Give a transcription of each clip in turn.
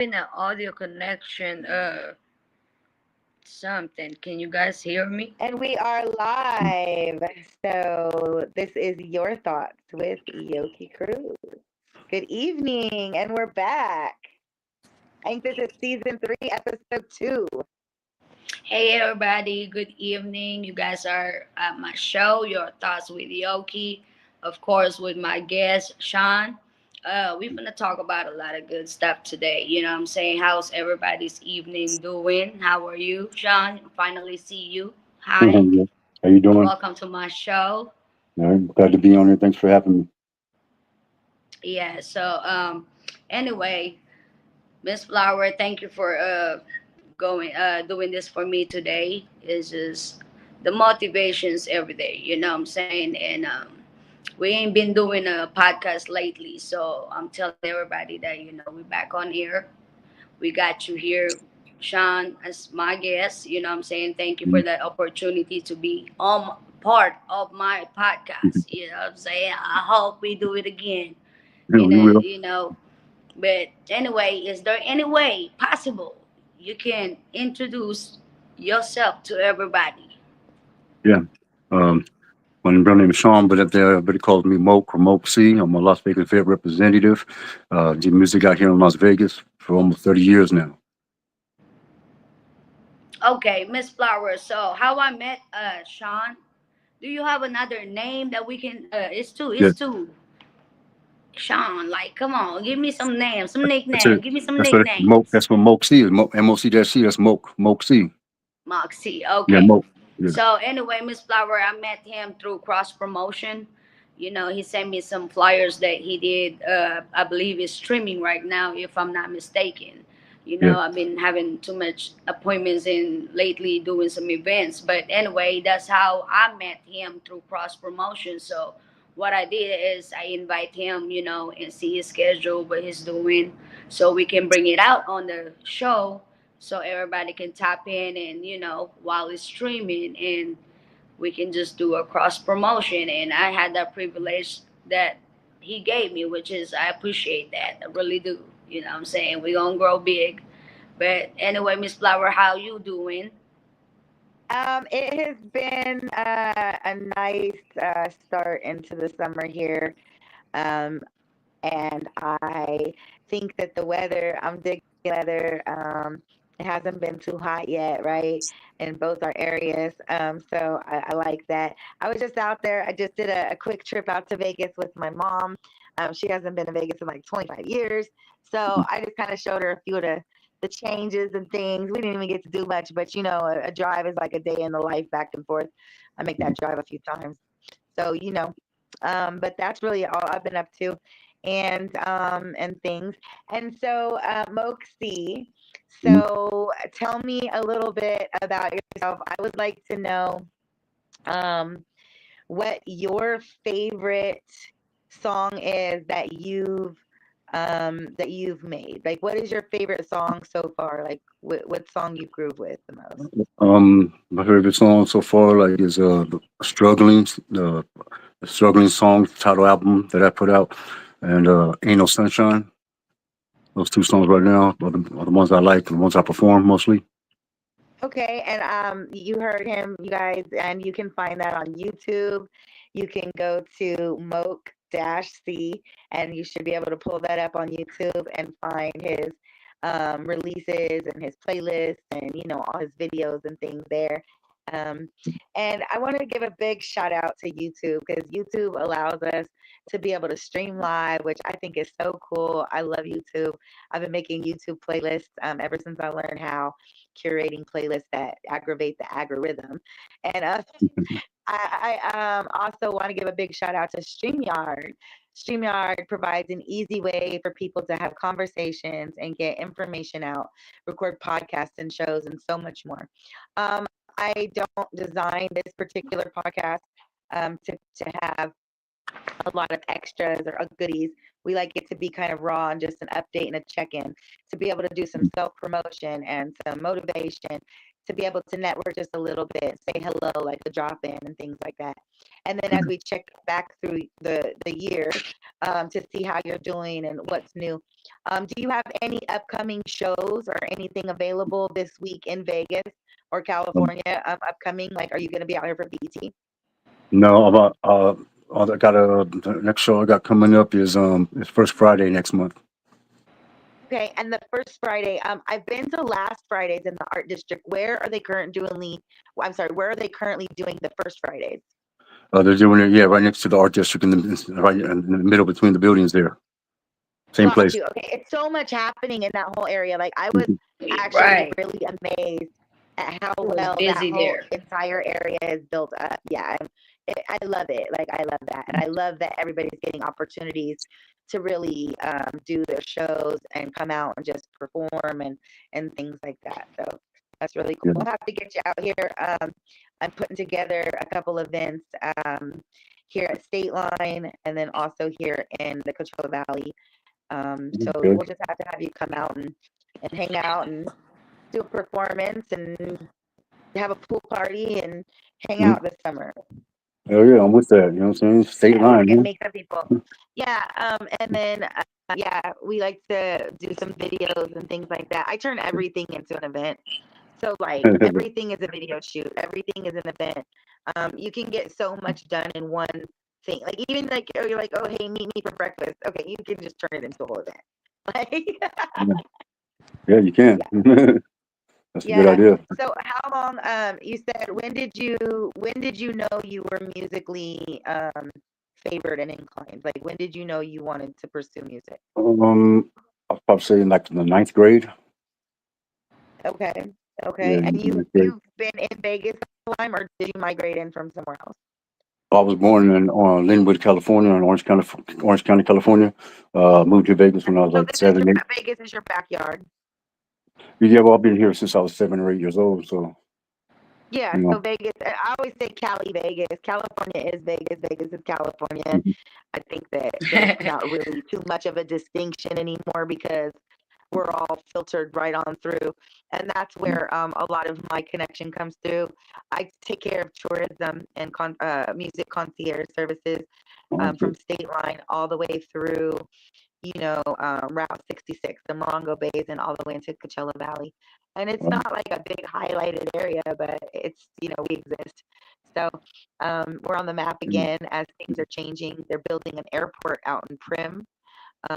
having an audio connection. Something. Can you guys hear me? And we are live. So this is Your Thoughts with Yokie Cruz. Good evening, and we're back. I think this is season 3, episode 2. Hey everybody, good evening. You guys are at my show, Your Thoughts with Yoki. Of course, with my guest Sean. We're gonna talk about a lot of good stuff today. You know what I'm saying? How's everybody's evening doing? How are you, Sean? Finally see you. Hi. Yeah. How you doing? Welcome to my show. Glad to be on here. Thanks for having me. Yeah, anyway, Miss Flower, thank you for going doing this for me today. Is just the motivations every day, you know what I'm saying? And we ain't been doing a podcast lately, so I'm telling everybody that we're back on here. We got you here, Sean, as my guest. You know what I'm saying? Thank you for Mhm. that opportunity to be on part of my podcast. You know what I'm saying? I hope we do it again. Yeah, In we a will. but anyway, is there any way possible you can introduce yourself to everybody? Yeah. Um, my real name is Sean, but everybody calls me Moke or Moke C. I'm a Las Vegas Vet representative. Did music out here in Las Vegas for almost 30 years now. Okay, Miss Flowers. So how I met Sean? Do you have another name that we can? It's two. Yeah. It's two. Sean, like, come on, give me some names, some That's nickname. it. Give me some That's what Moke. nicknames. That's what Moke C is. MOC-C. That's Moke. Moke C. Moxie. Yeah, Okay. Moke. Yeah. So anyway, Miss Flower, I met him through cross promotion. You know, he sent me some flyers that he did. I believe is streaming right now, if I'm not mistaken. You Yeah. know, I've been having too much appointments in lately doing some events. But anyway, that's how I met him through cross promotion. So what I did is I invite him, and see his schedule, what he's doing, so we can bring it out on the show so everybody can tap in and while it's streaming, and we can just do a cross promotion. And I had that privilege that he gave me, which is I appreciate that. I really do. You know what I'm saying? We're gonna grow big. But anyway, Miss Flower, how you doing? It has been a nice start into the summer here. Um, and I think that the weather, I'm digging weather. It hasn't been too hot yet, right, in both our areas. So I like that. I was just out there. I just did a quick trip out to Vegas with my mom. She hasn't been to Vegas in like 25 years. So I just kind of showed her a few of the changes and things. We didn't even get to do much, but a drive is like a day in the life back and forth. I make that drive a few times. So, but that's really all I've been up to and things. And so, Moxie, Mhm. so tell me a little bit about yourself. I would like to know um, what your favorite song is that you've made. Like, what is your favorite song so far? Like, what song you groove with the most? My favorite song so far, like, is "Struggling." The "Struggling" song title album that I put out, and "Ain't No Sunshine." Those two songs right now are the ones I like, the ones I perform mostly. Okay, and you heard him, you guys, and you can find that on YouTube. You can go to Moke Dash C, and you should be able to pull that up on YouTube and find his releases and his playlists and all his videos and things there. Um, and I want to give a big shout out to YouTube because YouTube allows us to be able to stream live, which I think is so cool. I love YouTube. I've been making YouTube playlists ever since I learned how curating playlists that aggravate the algorithm. And I also want to give a big shout out to StreamYard. StreamYard provides an easy way for people to have conversations and get information out, record podcasts and shows, and so much more. I don't design this particular podcast to have a lot of extras or goodies. We like it to be kind of raw and just an update and a check in to be able to do some self promotion and some motivation to be able to network just a little bit, say hello, like a drop in and things like that. And then as we check back through the year, to see how you're doing and what's new. Do you have any upcoming shows or anything available this week in Vegas or Um, California, upcoming? Like, are you going to be out here for BT? no, about I got the next show I got coming up is it's first Friday next month. Okay, and the first Friday, I've been to last Fridays in the Art District. Where are they I'm sorry, where are they currently doing the first Fridays? They're doing it, yeah, right next to the art district right in the middle between the buildings there. Same Got place. you. Okay, it's so much happening in that whole area. Like, I was Mhm. actually Right. really amazed at how It was well that busy whole there. entire area is built up. Yeah, I love it. Like, I love that, and I love that everybody's getting opportunities to really do their shows and come out and just perform and things like that. So that's really cool. Yeah. We'll have to get you out here. I'm putting together a couple events here at State Line, and then also here in the Coachella Valley. So Okay. we'll just have to have you come out and hang out and do a performance and have a pool party and hang Mhm. out this summer. Hell yeah, I'm with that. You know what I'm saying? State Yeah, line, man. meet some people. Yeah, and then yeah, we like to do some videos and things like that. I turn everything into an event. So like everything is a video shoot, everything is an event. You can get so much done in one thing. Like even like you're like, oh hey, meet me for breakfast. Okay, you can just turn it into a whole event. Like Yeah, yeah, you can. That's a good yeah. idea. So how long you said when did you know you were musically favored and inclined? Like when did you know you wanted to pursue music? I'll probably say in like the ninth grade. Okay. Yeah, Okay. And ninth grade. you've been in Vegas all the time or did you migrate in from somewhere else? I was born in Linwood, California, in Orange County, California. Moved to Vegas when I was So like this is your 7, 8. Vegas is your backyard. Yeah, well, I've been here since I was 7 or 8 years old. So Yeah, you so know, Vegas, I always say Cali, Vegas. California is Vegas, Vegas is California. mhm. I think that there's not really too much of a distinction anymore because we're all filtered right on through. And that's where a lot of my connection comes through. I take care of tourism and music concierge services Okay. from State Line all the way through, Route 66, the Morongo Bays, and all the way into Coachella Valley. And it's Um, not like a big highlighted area, but it's, we exist. So we're on the map mm, again as things are changing. They're building an airport out in Prim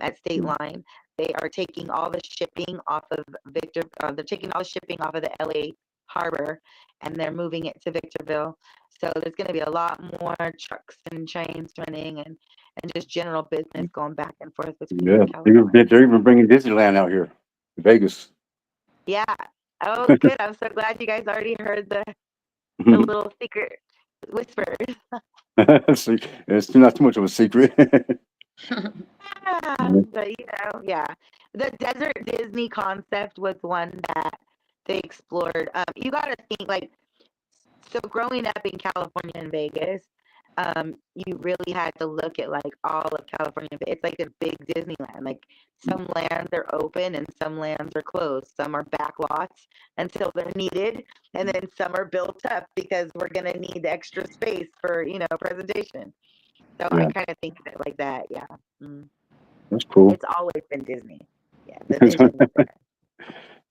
at State mm, Line. They are taking all the shipping off of they're taking all the shipping off of the LA harbor and they're moving it to Victorville. So there's going to be a lot more trucks and trains running and just general business mm. going back and forth between Yeah, California. they're even bringing Disneyland out here, to Vegas. Yeah. Oh, good. I'm so glad you guys already heard the little secret whispers. See, it's not too much of a secret. Yeah, Mhm. but yeah. The desert Disney concept was one that they explored. You gotta think like so growing up in California and Vegas, you really had to look at like all of California. It's like a big Disneyland. Like some lands are open and some lands are closed. Some are back lots until they're needed, and then some are built up because we're gonna need extra space for presentation. So I Yeah, kind of think of it like that. Yeah. Mm. that's cool. It's always been Disney. Yeah, the vision of the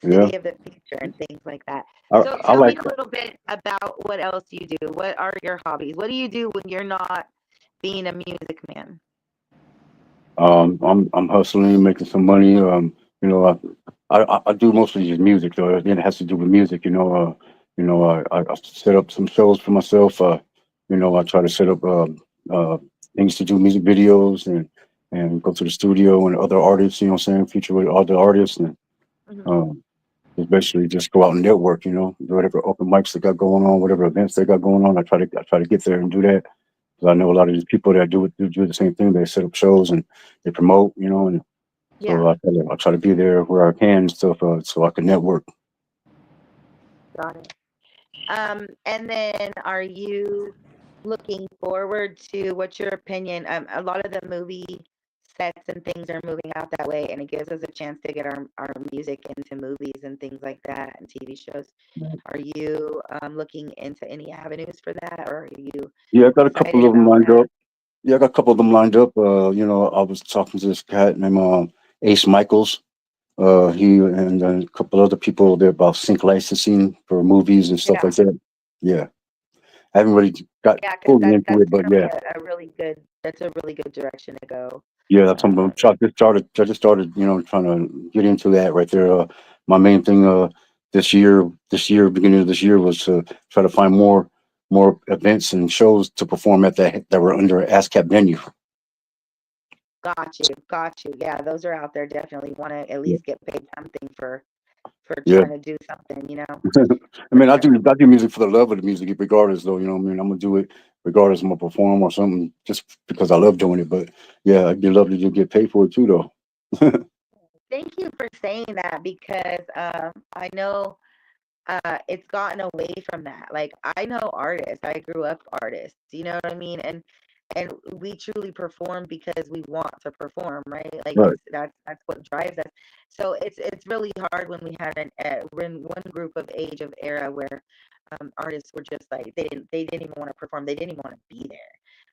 Yeah, city of the future and things like that. So I tell me like. a little bit about what else you do. What are your hobbies? What do you do when you're not being a music man? I'm hustling, making some money. You know, I do mostly just music, though. Again, it has to do with music. I set up some shows for myself. I try to set up uh, things to do music videos and go to the studio and other artists. You know, what I'm saying, feature with other artists and Mhm. um, just basically just go out and network. Whatever open mics they got going on, whatever events they got going on, I try to get there and do that. 'Cause I know a lot of these people that do the same thing. They set up shows and they promote, and Yeah, so I try to be there where I can and stuff, so I can network. got it. And then are you looking forward to what's your opinion? A lot of the movie sets and things are moving out that way, and it gives us a chance to get our music into movies and things like that and TV shows. Are you looking into any avenues for that, or are you Yeah, I got a excited couple of them about lined that? up. Yeah, I got a couple of them lined up. I was talking to this cat named Ace Michaels. He and a couple other people there about sync licensing for movies and stuff Yeah, like that. Yeah, I haven't really got yeah, because fully into that's it, but gonna be yeah, a really good that's a really good direction to go. yeah, that's something Uh, I just started, trying to get into that right there. My main thing, beginning of this year, was to try to find more events and shows to perform at that were under ASCAP venue. got you, got you. Yeah, those are out there. Definitely want to at Yeah. least get paid something for Yeah. trying to do something, I for mean, sure. I do music for the love of the music, regardless, though. You know what I mean? I'm gonna do it regardless. I'm gonna perform or something just because I love doing it. But yeah, it'd be lovely to get paid for it too, though. Thank you for saying that because I know it's gotten away from that. Like I know artists, I grew up artists, you know what I mean? And we truly perform because we want to perform, right? Like Right. it's that's what drives us. So it's really hard when we had we're in one group of age of era where artists were just like they didn't even want to perform, they didn't even want to be there.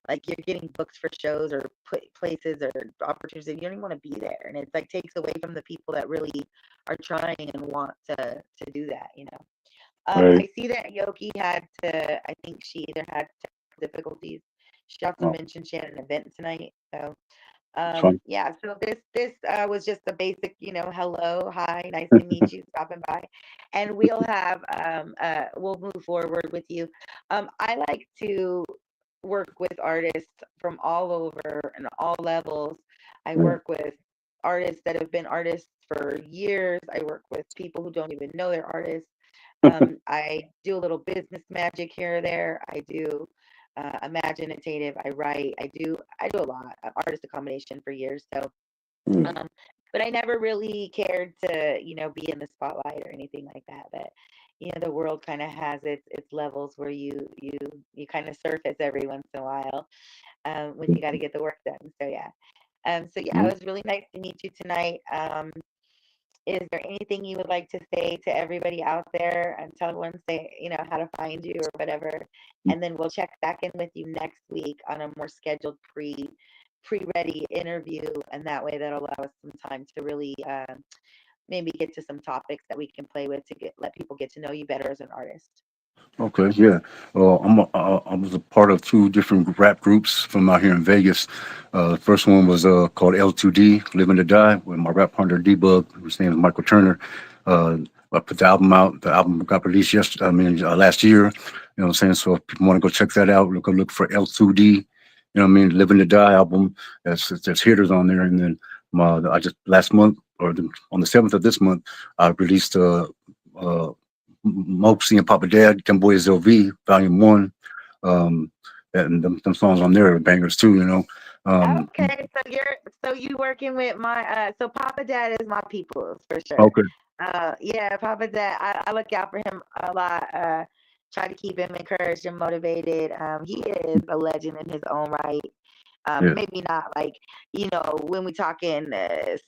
Like you're getting booked for shows or put places or opportunities, you don't even want to be there, and it's like takes away from the people that really are trying and want to do that. Right. I see that Yoki had to, I think she either had technical difficulties. She also Oh, mentioned she had an event tonight. So, it's fine. yeah, so this was just a basic, hello, hi, nice to meet you, stopping by. And we'll move forward with you. I like to work with artists from all over and all levels. I Yeah. work with artists that have been artists for years. I work with people who don't even know they're artists. I do a little business magic here or there. I do imaginative. I write. I do a lot of artist accommodation for years. So, Mm. um, but I never really cared to, be in the spotlight or anything like that. But the world kind of has its levels where you kind of surface every once in a while when you got to get the work done. So yeah. So yeah, Mm. it was really nice to meet you tonight. Is there anything you would like to say to everybody out there and tell everyone say, how to find you or whatever? And then we'll check back in with you next week on a more scheduled pre-ready interview, and that way that'll allow us some time to really maybe get to some topics that we can play with to let people get to know you better as an artist. Okay, yeah. I was a part of two different rap groups from out here in Vegas. The first one was called L2D, Living to Die, with my rap partner D-Bug, whose name is Michael Turner. Uh, I put the album out. The album got released last year. You know what I'm saying? So if people want to go check that out, look for L2D. You know what I mean? Living to Die album. There's hitters on there. And then I just last month on the 7th of this month, I released uh, Mopsy and Papa Dad, them boys LV, Volume One, um, and them songs on there are bangers too. Um, Okay, so you working with my so Papa Dad is my people's for sure. okay, Yeah, Papa Dad, I look out for him a lot. Try to keep him encouraged and motivated. He is a legend in his own right. yeah, Maybe not like, when we talking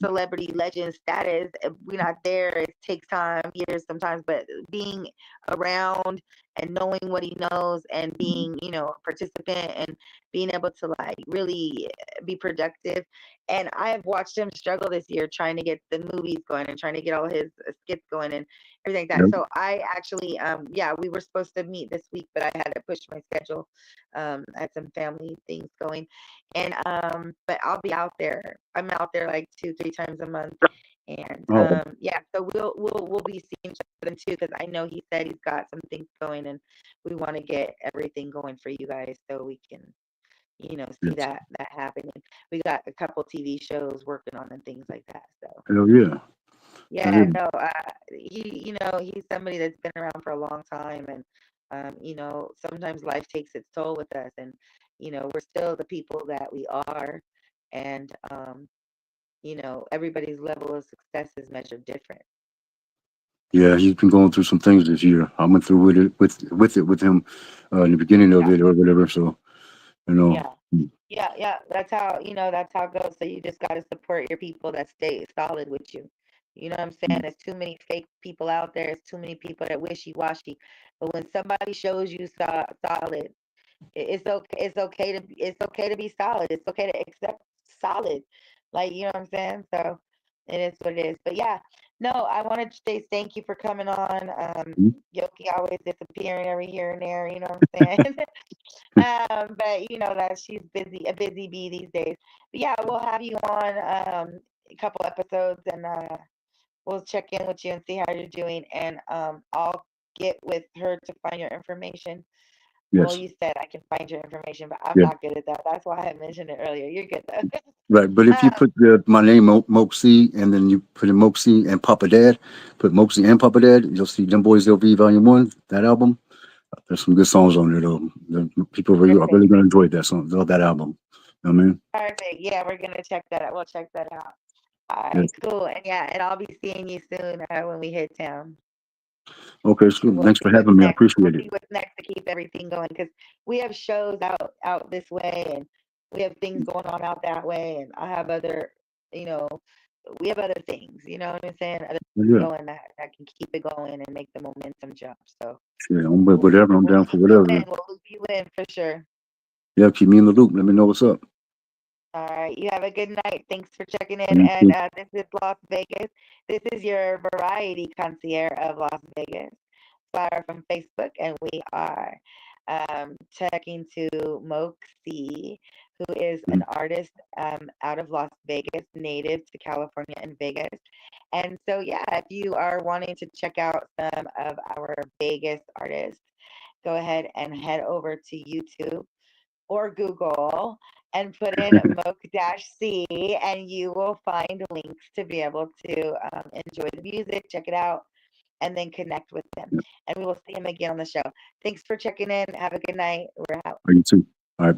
celebrity legend status, we're not there. It takes time, years sometimes, but being around and knowing what he knows and being, a participant and being able to like really be productive. And I've watched him struggle this year trying to get the movies going and trying to get all his skits going and everything like yeah, that. So I actually, yeah, we were supposed to meet this week, but I had to push my schedule. I had some family things going, and but I'll be out there. I'm out there like 2 3 times a month, and oh, yeah, so we'll be seeing each other then too, because I know he said he's got some things going, and we want to get everything going for you guys so we can see yes, that happening. We got a couple TV shows working on and things like that. So hell yeah, hell yeah, yeah, no, he's somebody that's been around for a long time, and sometimes life takes its toll with us, and we're still the people that we are, and everybody's level of success is measured different. yeah. He's been going through some things this year. I went through with it with him in the beginning of Yeah, it or whatever. So you know, yeah. Yeah. That's how it goes. So you just got to support your people that stay solid with you. You know what I'm saying? Mm. There's too many fake people out there. There's too many people that wishy washy. But when somebody shows you solid, it's okay to be solid. It's okay to accept solid. Like, you know what I'm saying? So it is what it is. But yeah, no, I wanted to say thank you for coming on. Mm. Yoki always disappearing every here and there. You know what I'm saying? But you know that she's busy, a busy bee these days. But yeah, we'll have you on a couple episodes, and we'll check in with you and see how you're doing. And I'll get with her to find your information. Well, Yes. you said I can find your information, but I'm Yeah. not good at that. That's why I mentioned it earlier. You're good though. Right. But if you put my name, Moke C, and then you put in Moke C and Papa Dad, put Moke C and Papa Dad, you'll see Them Boys LV Volume 1, that album. There's some good songs on there, though. People are Perfect. really going to enjoy that song, love that album. You know what I mean? Perfect. Yeah, we're gonna check that out. We'll check that out. All right, Yes. cool. And yeah, and I'll be seeing you soon when we hit town. Okay, so And we'll thanks see for what's having me. I next. We'll appreciate it. see what's next to keep everything going because we have shows out this way, and we have things going on out that way, and I have other, you know, we have other things. You know what I'm saying? Other things Yeah. going that can keep it going and make the momentum jump. So Yeah. I'm with whatever. I'm we'll down for loop you whatever. in. We'll loop you in for sure. Yeah, keep me in the loop. Let me know what's up. All right. You have a good night. Thanks for checking in. You And too. this is Las Vegas. This is your variety concierge of Las Vegas. Flyer from Facebook, and we are talking to Moke C, who is an Mhm. artist out of Las Vegas, native to California and Vegas. And so, yeah, if you are wanting to check out some of our Vegas artists, go ahead and head over to YouTube or Google and put in Moke-C, and you will find links to be able to enjoy the music, check it out, and then connect with them. Yeah. And we will see him again on the show. Thanks for checking in. Have a good night. We're out. You too. All right.